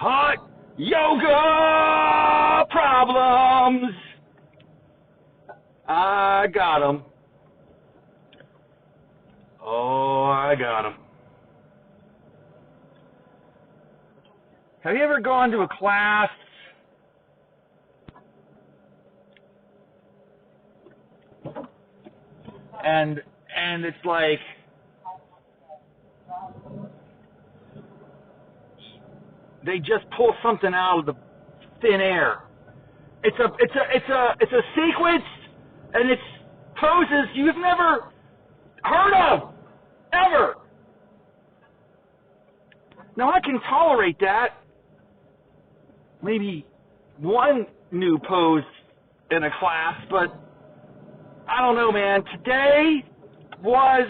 Hot yoga problems. I got them. Oh, I got them. Have you ever gone to a class and it's like they just pull something out of the thin air? It's a sequence, and it's poses you've never heard of ever. Now I can tolerate that. Maybe one new pose in a class, but I don't know, man. Today was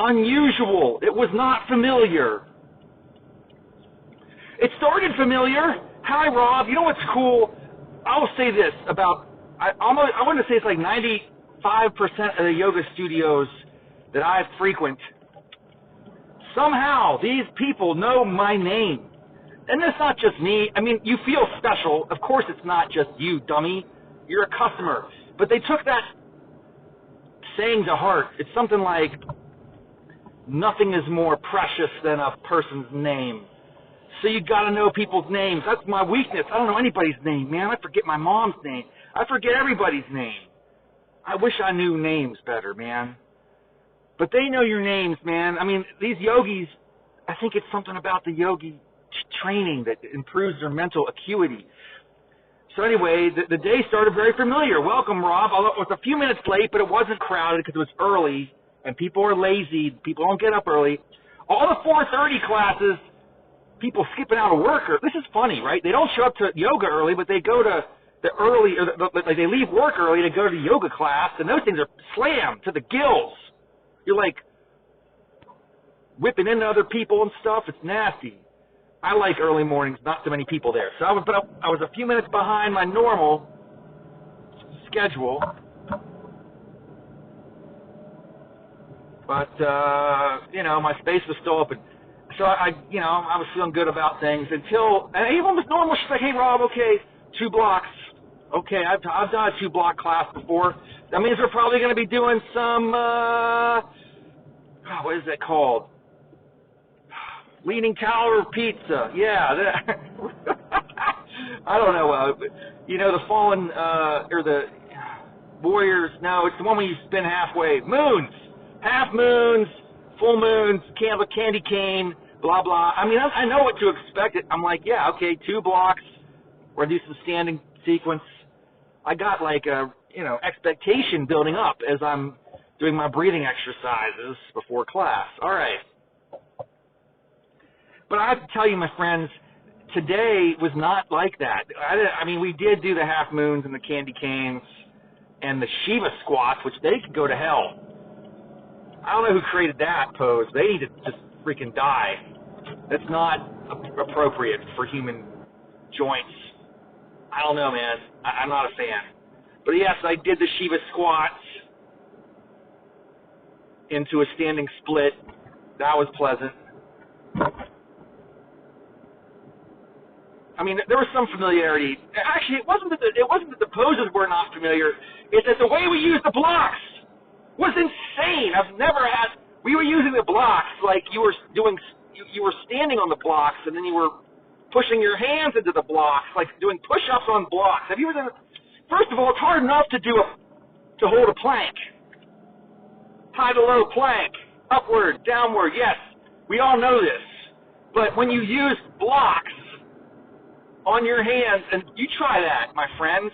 unusual. It was not familiar. It started familiar. Hi, Rob. You know what's cool? I will say this about, I want to say it's like 95% of the yoga studios that I frequent. Somehow, these people know my name. And it's not just me. I mean, you feel special. Of course it's not just you, dummy. You're a customer. But they took that saying to heart. It's something like, nothing is more precious than a person's name. So you got to know people's names. That's my weakness. I don't know anybody's name, man. I forget my mom's name. I forget everybody's name. I wish I knew names better, man. But they know your names, man. I mean, these yogis, I think it's something about the yogi training that improves their mental acuity. So anyway, the day started very familiar. Welcome, Rob. I was a few minutes late, but it wasn't crowded because it was early, and people are lazy. People don't get up early. All the 4:30 classes, people skipping out of work. This is funny, right? They don't show up to yoga early, but they go to the early, like they leave work early to go to the yoga class, and those things are slammed to the gills. You're like whipping into other people and stuff. It's nasty. I like early mornings, not so many people there. So I was a few minutes behind my normal schedule. But, my space was still open. So I was feeling good about things until, and even with normal, she's like, hey, Rob, okay, 2 blocks. Okay, I've done a 2-block class before. That means we're probably going to be doing some, what is that called? Leaning Tower Pizza. Yeah. I don't know. The fallen, or the warriors. No, it's the one where you spin halfway. Moons. Half moons, full moons, candy cane, blah, blah. I mean, I know what to expect. I'm like, yeah, okay, 2 blocks. We're going to do some standing sequence. I got like a, expectation building up as I'm doing my breathing exercises before class. All right. But I have to tell you, my friends, today was not like that. I mean, we did do the half moons and the candy canes and the Shiva squats, which they could go to hell. I don't know who created that pose. They need to just freaking die. That's not appropriate for human joints. I don't know, man. I'm not a fan. But yes, I did the Shiva squats into a standing split. That was pleasant. I mean, there was some familiarity. Actually, it wasn't that the poses were not familiar. It's that the way we used the blocks was insane. We were using the blocks like you were standing on the blocks, and then you were pushing your hands into the blocks, like doing push-ups on blocks. Have you ever done? First of all, it's hard enough to hold a plank. High to low plank, upward, downward. Yes, we all know this. But when you use blocks on your hands, and you try that, my friends,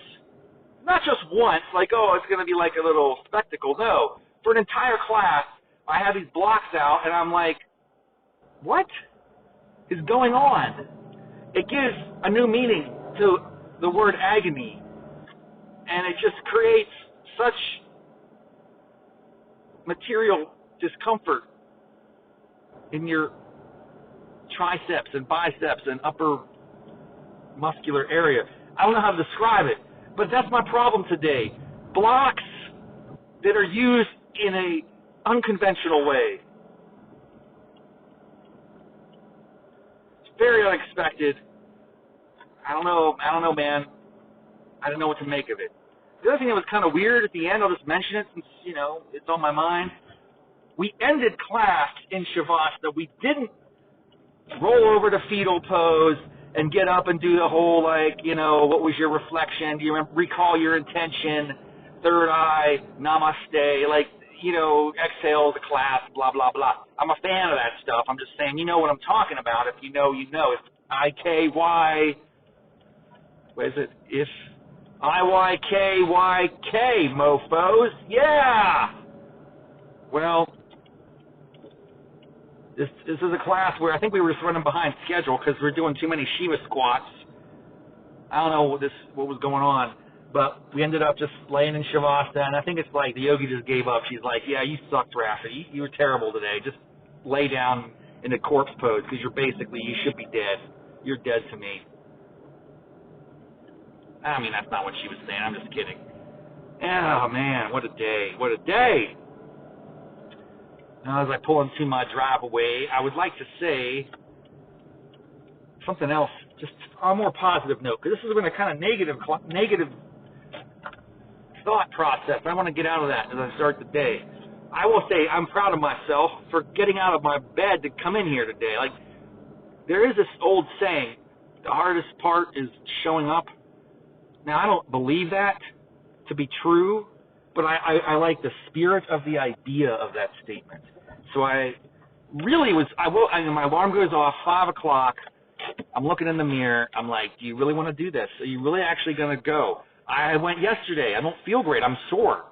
not just once, like, oh, it's going to be like a little spectacle. No, for an entire class, I have these blocks out, and I'm like, what is going on? It gives a new meaning to the word agony, and it just creates such material discomfort in your triceps and biceps and upper muscular area. I don't know how to describe it, but that's my problem today. Blocks that are used in a unconventional way. It's very unexpected. I don't know, man. I don't know what to make of it. The other thing that was kind of weird at the end, I'll just mention it since, it's on my mind. We ended class in Shavasana. We didn't roll over to fetal pose and get up and do the whole, what was your reflection? Do you recall your intention? Third eye, namaste, exhale the class, blah, blah, blah. I'm a fan of that stuff. I'm just saying, you know what I'm talking about. If you know, you know. If I-K-Y, what is it? If I-Y-K-Y-K, mofos. Yeah! Well, this is a class where I think we were just running behind schedule because we were doing too many Shiva squats. I don't know what was going on, but we ended up just laying in Shavasana, and I think it's like the yogi just gave up. She's like, yeah, you sucked, Raff. You were terrible today. Just lay down in a corpse pose because you should be dead. You're dead to me. I mean, that's not what she was saying. I'm just kidding. Oh, man, what a day. What a day. Now, as I pull into my driveway, I would like to say something else, just on a more positive note, because this has been a kind of negative thought process. I want to get out of that as I start the day. I will say I'm proud of myself for getting out of my bed to come in here today. There is this old saying, the hardest part is showing up. Now, I don't believe that to be true, but I like the spirit of the idea of that statement. So my alarm goes off 5 o'clock. I'm looking in the mirror. I'm like, do you really want to do this? Are you really actually going to go? I went yesterday. I don't feel great. I'm sore.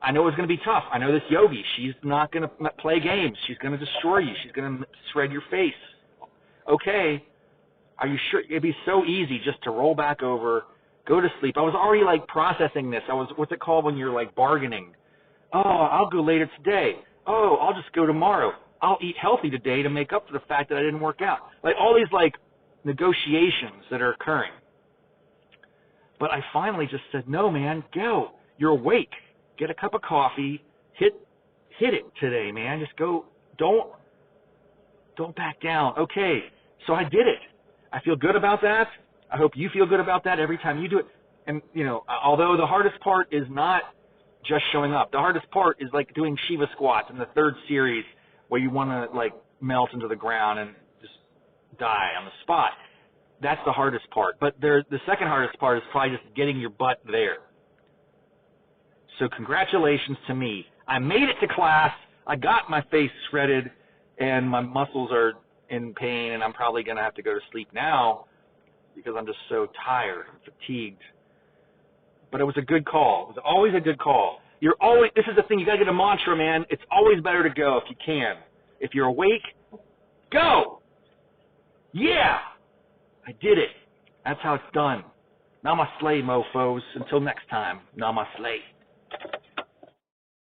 I know it's going to be tough. I know this yogi. She's not going to play games. She's going to destroy you. She's going to shred your face. Okay. Are you sure? It'd be so easy just to roll back over, go to sleep. I was already processing this. What's it called when you're bargaining? Oh, I'll go later today. Oh, I'll just go tomorrow. I'll eat healthy today to make up for the fact that I didn't work out. All these negotiations that are occurring. But I finally just said, no, man, go. You're awake. Get a cup of coffee. Hit it today, man. Just go. Don't back down. Okay. So I did it. I feel good about that. I hope you feel good about that every time you do it. And, although the hardest part is not just showing up. The hardest part is doing Shiva squats in the third series where you want to melt into the ground and just die on the spot. That's the hardest part. But the second hardest part is probably just getting your butt there. So congratulations to me. I made it to class. I got my face shredded and my muscles are in pain and I'm probably going to have to go to sleep now because I'm just so tired and fatigued. But it was a good call. It was always a good call. This is the thing, you got to get a mantra, man. It's always better to go if you can. If you're awake, go. Yeah. I did it. That's how it's done. Namaste, mofos. Until next time, namaste.